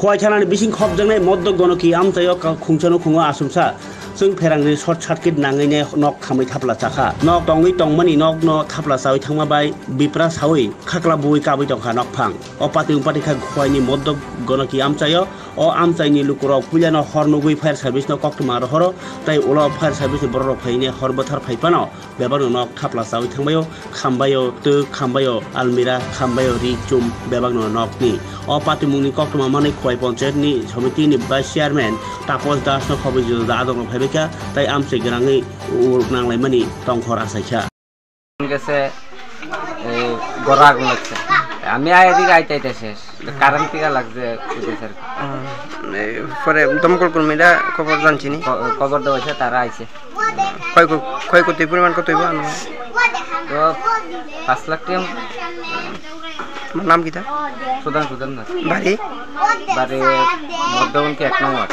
खवायथानानै बिसिं खबजोंनाय मद्द गनकी आमचायो खुंचनो खुङो आसुमसा जों फेरांनि सर्ट सार्किट नाङैने नक खामै थाब्ला चाखा नक टङै टंमानि नक न थाब्ला सावै थांमाबाय बिप्रा सावै खाख्ला बुयै काबै दंखा नक फां अपाति उपाति खा खवायनि मद्द गनकी आमचायो अ आमचायनि लुकुराव फुल्यानो हरनुगुइ फायर सार्भिस न कक्टमा रहरो ताई उला फायर सार्भिस बररो फाइने हरबथार फाइपानो बेबानो नक थाब्ला सावै थांबायो खामबायो तो खामबायो आलमिरा खामबायो रि चुम बेबानो नकनि अपाति मुंनि कक्टमा माने खवाय पञ्चायतनि समितिनि भाइस चेयारमेन तापस दास न खबै दादर फाइबेका ताई आमचे ग्राङै नांलायमानि टंखर आसाइखा গেছে গড়া আগুন লাগছে আমি এদিকে আইতে শেষ কারেন্ট টিকা লাগছে স্যার পরে দমকল কর্মীরা খবর জানছিনি খবর দেওয়া হয়েছে তারা আইছে ক্ষয়ক্ষতির পরিমাণ কত হইব তো 5 লাখ টাকা নাম কিটা সুদান সুদান বাড়ি বাড়ি মধ্যবনকে 1 নম্বর